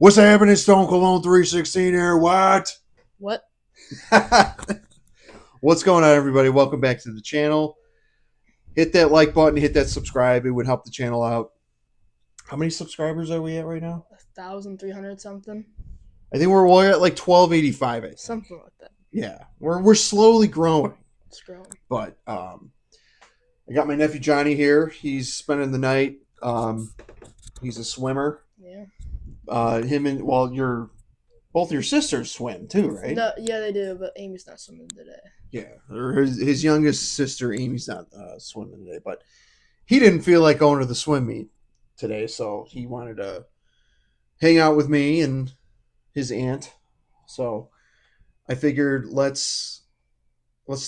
What's happening, Stone Cologne 316 here? What? What? What's going on, everybody? Welcome back to the channel. Hit that like button, hit that subscribe. It would help the channel out. How many subscribers are we at right now? 1,300 something. I think we're at like 1285. I think. Something like that. Yeah, we're slowly growing. It's growing. But I got my nephew Johnny here. He's spending the night. He's a swimmer. Yeah. Him and both your sisters swim too, right? No, yeah, they do, but Amy's not swimming today. Yeah, or his youngest sister Amy's not swimming today, but he didn't feel like going to the swim meet today, so he wanted to hang out with me and his aunt. So I figured let's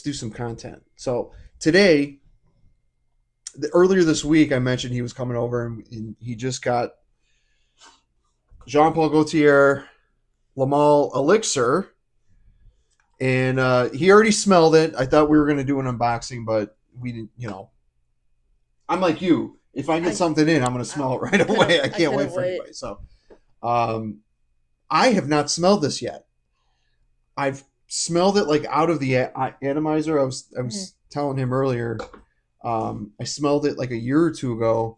do some content. So today, earlier this week, I mentioned he was coming over, and he just got Jean-Paul Gaultier Lemme Elixir, and he already smelled it. I thought we were going to do an unboxing, but we didn't. I'm like you. If I get something in, I'm going to smell it right away. I can't wait for anybody. So, I have not smelled this yet. I've smelled it like out of the atomizer. I was telling him earlier. I smelled it like a year or two ago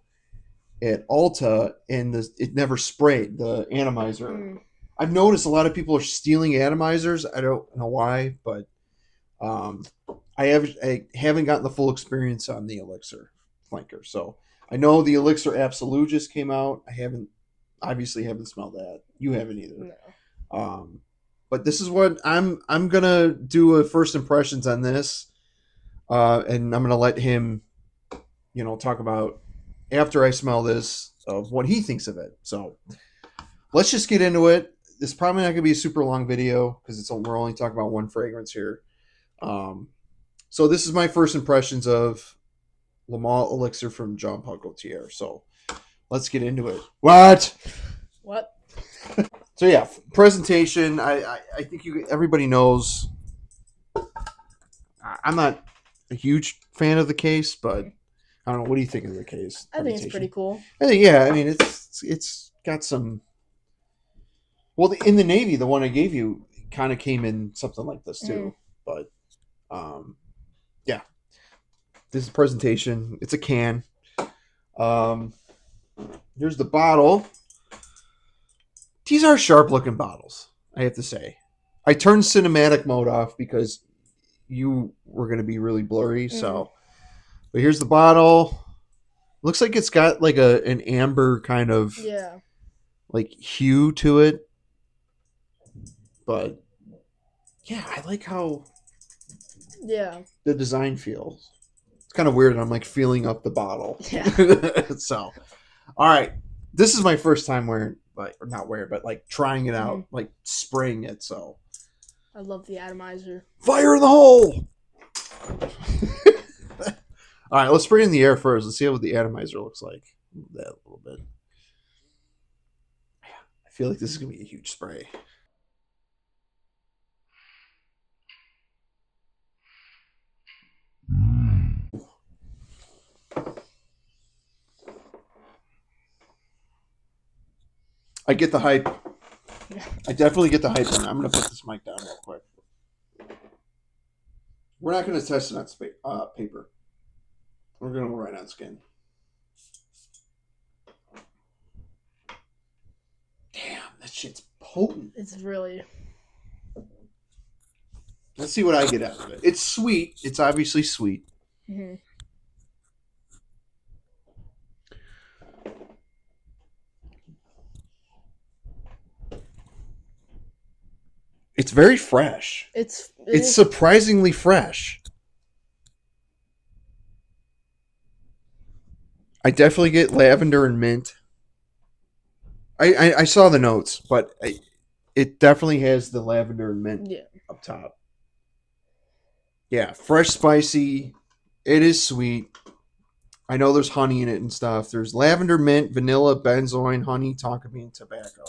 at Ulta, and it never sprayed the atomizer. I've noticed a lot of people are stealing atomizers. I don't know why, but I haven't gotten the full experience on the Elixir flanker. So I know the Elixir Absolute just came out. I obviously haven't smelled that. You haven't either. No. But this is what I'm gonna do a first impressions on this, and I'm gonna let him, talk about after I smell this of what he thinks of it. So let's just get into it. This is probably not going to be a super long video because we're only talking about one fragrance here. So this is my first impressions of Lemme Elixir from Jean-Paul Gaultier. So let's get into it. What? So yeah, presentation. I think everybody knows. I'm not a huge fan of the case, but I don't know. What do you think of the case? I think it's pretty cool. I think, yeah. I mean, it's got some. Well, in the Navy, the one I gave you kind of came in something like this too. But, yeah, this is a presentation. It's a can. Here's the bottle. These are sharp-looking bottles, I have to say. I turned cinematic mode off because you were going to be really blurry. So, but here's the bottle. Looks like it's got like an amber kind of like hue to it. But yeah, I like how the design feels. It's kind of weird. I'm like feeling up the bottle. Yeah. So, all right, this is my first time trying it out, like spraying it. So, I love the atomizer. Fire in the hole. All right, let's spray in the air first. Let's see what the atomizer looks like. That a little bit. I feel like this is gonna be a huge spray. I get the hype. I definitely get the hype on it. I'm going to put this mic down real quick. We're not going to test it on paper. We're going to go right on skin. Damn, that shit's potent. It's really... Let's see what I get out of it. It's sweet. It's obviously sweet. Mm-hmm. It's very fresh. It's surprisingly fresh. I definitely get lavender and mint. I saw the notes, but it definitely has the lavender and mint up top. Yeah, fresh, spicy. It is sweet. I know there's honey in it and stuff. There's lavender, mint, vanilla, benzoin, honey, tonka bean, tobacco.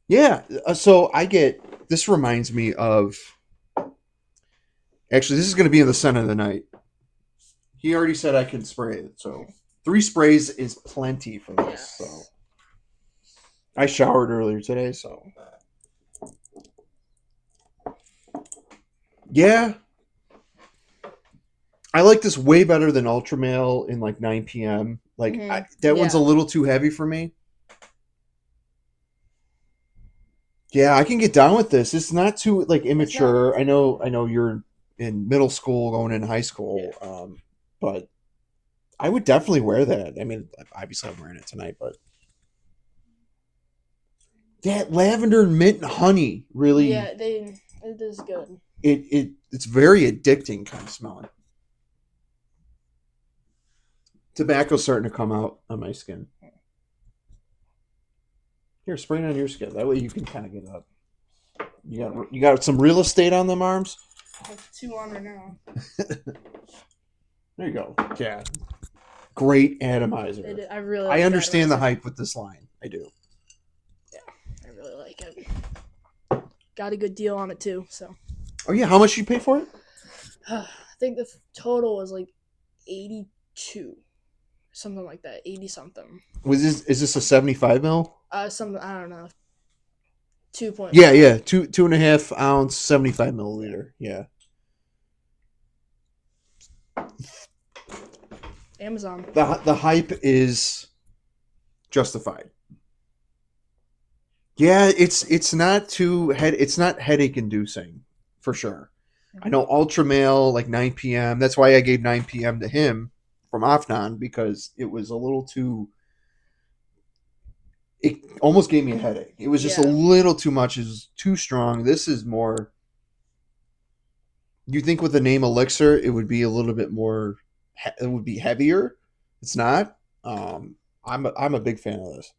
Yeah, so this reminds me of, actually, this is going to be in the scent of the night. He already said I can spray it, so 3 sprays is plenty for this. So I showered earlier today, so yeah, I like this way better than Ultra Mail in like 9 p.m. Like that one's a Yeah. little too heavy for me. Yeah, I can get down with this. It's not too like It's not. immature. I know you're in middle school, going in high Yeah. school, but I would definitely wear that. I mean, obviously I'm wearing it tonight, but that lavender and mint and honey really Yeah. They. It is good. it's very addicting kind of smelling. Tobacco's starting to come out on my skin. Here, spray it on your skin. That way you can kind of get up. You got some real estate on them arms. I have 2 on right now. There you go. Yeah, great atomizer. I really. I Like understand the atomizer. hype with this line. I do. Yeah. I really like it. Got a good deal on it too. So. Oh yeah, how much you pay for it? I think the total was like 82, something like that, 80 something. Is this a 75 mil? Something I don't know, 2.5. Yeah. Two and a half ounce, 75 milliliter. Yeah. Amazon. The hype is justified. Yeah, it's not it's not headache inducing for sure. I know Ultra Mail like 9 p.m. That's why I gave 9 p.m. to him from Afnan because it was a little too. It almost gave me a headache. It was just a Yeah. little too much. It was too strong. This is more. You think with the name Elixir, it would be a little bit more. It would be heavier. It's not. I'm a big fan of this.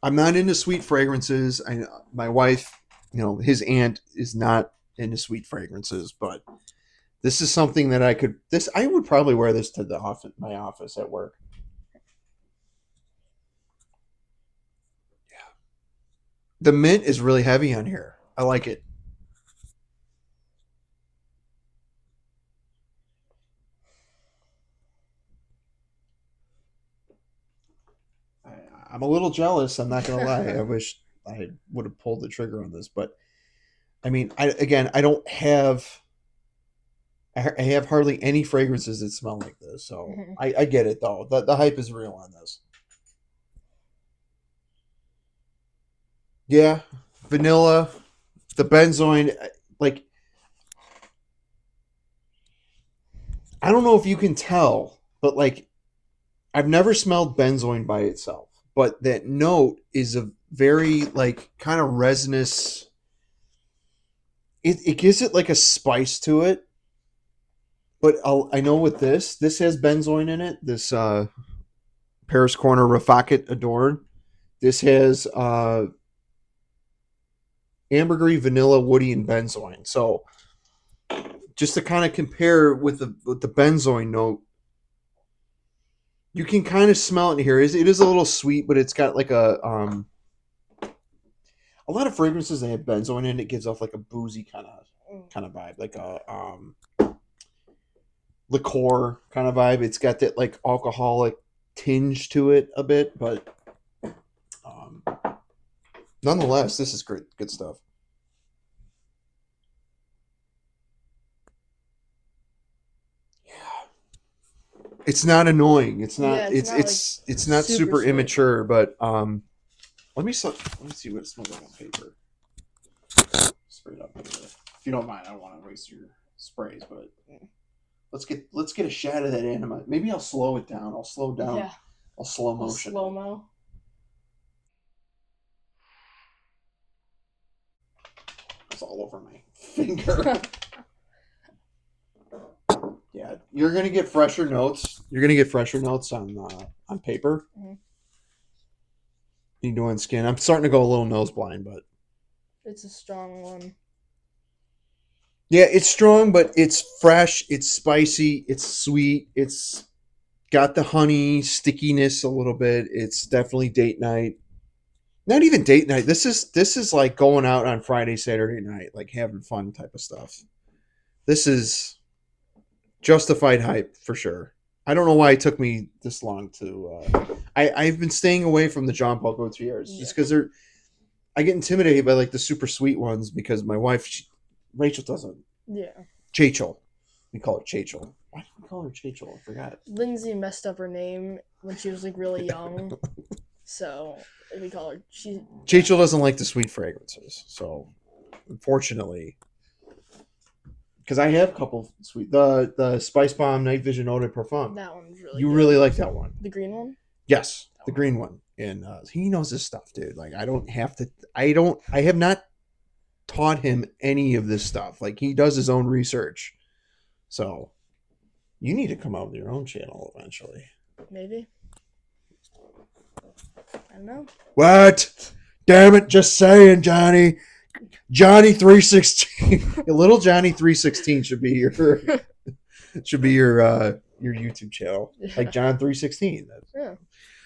I'm not into sweet fragrances. My wife, his aunt is not into sweet fragrances, but this is something that I would probably wear this to the office, my office at work. The mint is really heavy on here. I like it. I, I'm a little jealous. I'm not gonna lie. I wish I would have pulled the trigger on this, but I mean, I don't have. I have hardly any fragrances that smell like this, so Mhm. I get it though. The hype is real on this. Yeah, vanilla, the benzoin. Like I don't know if you can tell, but like I've never smelled benzoin by itself, but that note is a very like kind of resinous. It gives it like a spice to it, but I know with this has benzoin in it. This Paris Corner Rafaqat Adorn. This has ambergris, vanilla, woody, and benzoin. So just to kind of compare with the benzoin note, you can kind of smell it in here. It is a little sweet, but it's got like a lot of fragrances that have benzoin in it gives off like a boozy kind of vibe, like a liqueur kind of vibe. It's got that like alcoholic tinge to it a bit, but um, nonetheless, this is great, good stuff. It's not annoying. It's not. Yeah, it's It's not like it's it's not super super sweet. immature, but let me see what it smells like on paper. Spray it up paper. If you don't mind, I don't want to waste your sprays, but let's get a shot of that anima. Maybe I'll slow it down. I'll slow down. Yeah, I'll slow motion. slow mo. It's all over my finger. Yeah, you're gonna get fresher notes. You're gonna get fresher notes on paper. Mm-hmm. You doing skin? I'm starting to go a little nose blind, but It's a strong one. yeah, it's strong, but it's fresh. It's spicy. It's sweet. It's got the honey stickiness a little bit. It's definitely date night. Not even date night. This is like going out on Friday, Saturday night, like having fun type of stuff. This is justified hype for sure. I don't know why it took me this long to. I've been staying away from the John Paul Gaultiers Yeah. just because I get intimidated by like the super sweet ones because my wife, Rachel doesn't. Yeah. Chachel. We call her Chachel. Why do we call her Chachel? I forgot. Lindsay messed up her name when she was like really young, so we call her. Chachel doesn't like the sweet fragrances, so unfortunately, because I have a couple sweet the Spice Bomb Night Vision Eau de Parfum. That one's really. You good. really like that one? The green one. Yes, the green one, and he knows his stuff, dude. Like I don't have to. I have not taught him any of this stuff. Like he does his own research, so. You need to come out with your own channel eventually. Maybe. I don't know. What? Damn it! Just saying, Johnny. Johnny 316. Little Johnny 316 should be your YouTube channel, like John 316. Yeah.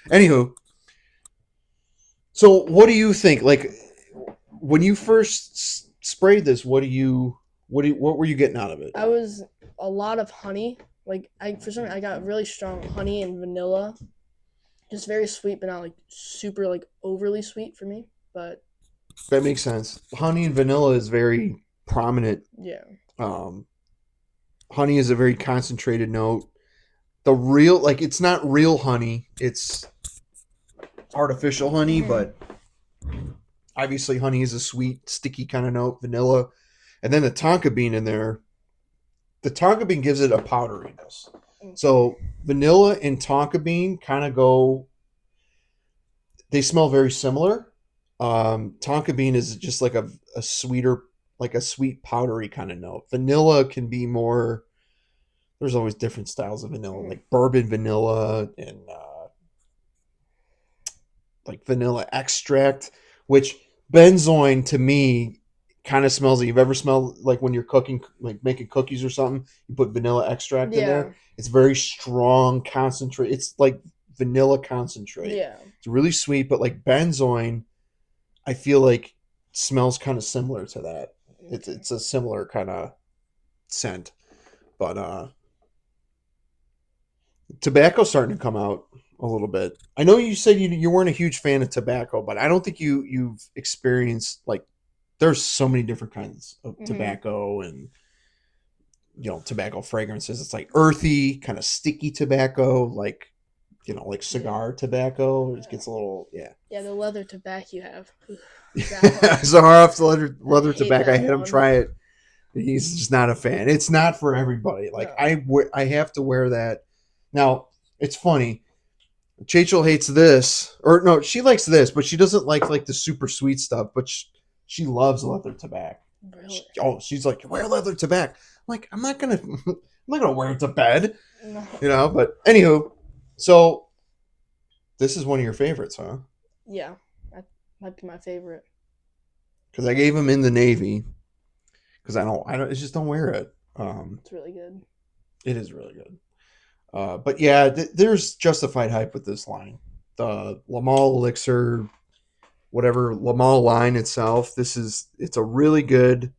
Anywho, so what do you think? Like when you first sprayed this, what were you getting out of it? I was a lot of honey. Like for some reason I got really strong honey and vanilla, just very sweet, but not like super like overly sweet for me. But that makes sense. Honey and vanilla is very prominent. Yeah. Honey is a very concentrated note. The real, like, it's not real honey. It's artificial honey, but obviously honey is a sweet, sticky kind of note. Vanilla, and then the tonka bean in there. The tonka bean gives it a powderiness. So vanilla and tonka bean kind of go. They smell very similar. Tonka bean is just like a sweeter, like a sweet powdery kind of note. Vanilla can be more. There's always different styles of vanilla, like bourbon vanilla and like vanilla extract, which benzoin to me kind of smells like you've ever smelled like when you're cooking, like making cookies or something, you put vanilla extract in there. It's very strong concentrate. It's like vanilla concentrate. Yeah. It's really sweet, but like benzoin, I feel like smells kind of similar to that. It's a similar kind of scent. But tobacco's starting to come out a little bit. I know you said you weren't a huge fan of tobacco, but I don't think you've experienced like there's so many different kinds of tobacco and tobacco fragrances. It's like earthy, kind of sticky tobacco, like like cigar tobacco. It just gets a little Yeah, the leather tobacco you have. Zaharoff's leather tobacco. I had him one. try it. He's just not a fan. It's not for everybody. Like I have to wear that. Now it's funny. Chachel hates this, or no, she likes this, but she doesn't like the super sweet stuff. But she loves leather tobacco. Really? She's like, wear leather tobacco. I'm like, I'm not gonna wear it to bed, No. But anywho, so this is one of your favorites, huh? Yeah, that might be my favorite. Because I gave him in the Navy. Because I don't, I just don't wear it. It's really good. It is really good. But yeah, there's justified hype with this line. The Lemme Elixir, whatever Lemme line itself. It's a really good.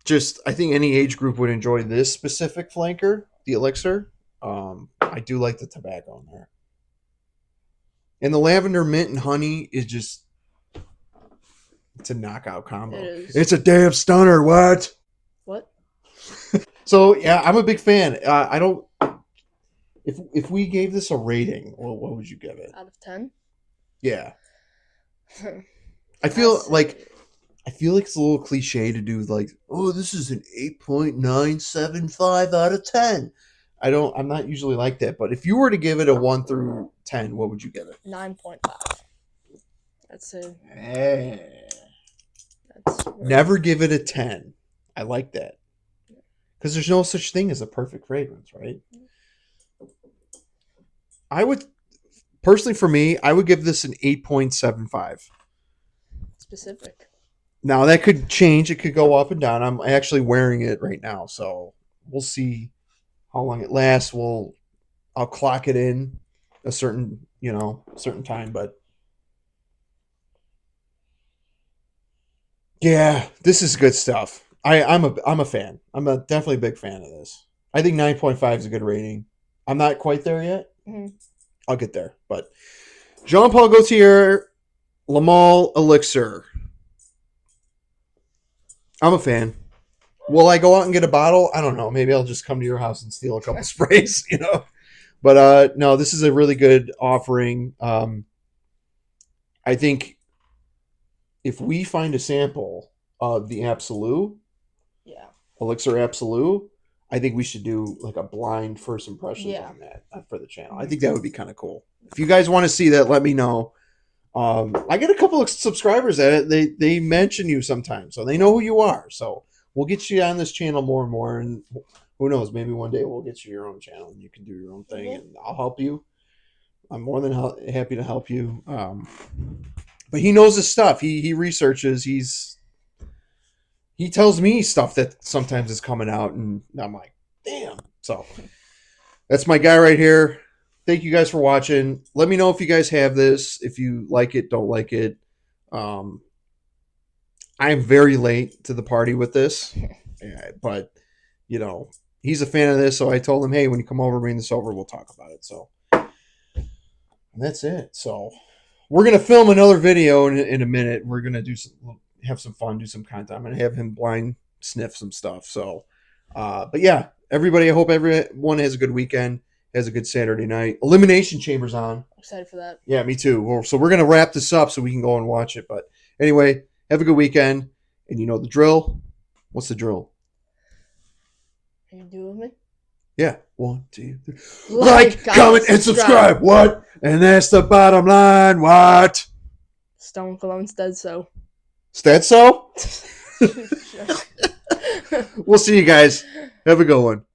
Just I think any age group would enjoy this specific flanker, the Elixir. I do like the tobacco in there, and the lavender mint and honey is just. It's a knockout combo. It's a damn stunner. What? So yeah, I'm a big fan. I don't. If we gave this a rating, well, what would you give it? Out of 10? Yeah. I feel like it's a little cliche to do like, oh, this is an 8.975 out of 10. I'm not usually like that, but if you were to give it a 1 through 10, what would you give it? 9.5. That's it. Hey. Never give it a 10. I like that. Because there's no such thing as a perfect fragrance, right? I would, personally for me, I would give this an 8.75. Specific. Now, that could change. It could go up and down. I'm actually wearing it right now, so we'll see how long it lasts. I'll clock it in a certain time, but yeah, this is good stuff. I'm a fan. I'm definitely a big fan of this. I think 9.5 is a good rating. I'm not quite there yet. Mhm. I'll get there. But Jean-Paul Gaultier, Lemme, Elixir. I'm a fan. Will I go out and get a bottle? I don't know. Maybe I'll just come to your house and steal a couple sprays, you know. But no, this is a really good offering. I think if we find a sample of the Absolute, Yeah. Elixir Absolute, I think we should do like a blind first impressions Yeah. on that for the channel. I think that would be kind of cool. If you guys want to see that, let me know. I get a couple of subscribers at it. They mention you sometimes, so they know who you are. So we'll get you on this channel more and more, and who knows, maybe one day we'll get you your own channel and you can do your own thing, and I'll help you. I'm more than happy to help you. But he knows his stuff. He researches. He tells me stuff that sometimes is coming out, and I'm like, damn. So that's my guy right here. Thank you guys for watching. Let me know if you guys have this, if you like it, don't like it. I'm very late to the party with this, but you know, he's a fan of this, so I told him, hey, when you come over, bring this over, we'll talk about it. So that's it. So we're gonna film another video in a minute. We're gonna have some fun, do some content. I'm gonna have him blind sniff some stuff. So, but yeah, everybody, I hope everyone has a good weekend. Has a good Saturday night. Elimination Chamber's on. Excited for that. Yeah, me too. So we're going to wrap this up so we can go and watch it. But anyway, have a good weekend. And you know the drill. What's the drill? Are you doing with me? Yeah. 1, 2, 3. Like, comment, and subscribe. What? And that's the bottom line. What? Stone Cologne said so. Said so? We'll see you guys. Have a good one.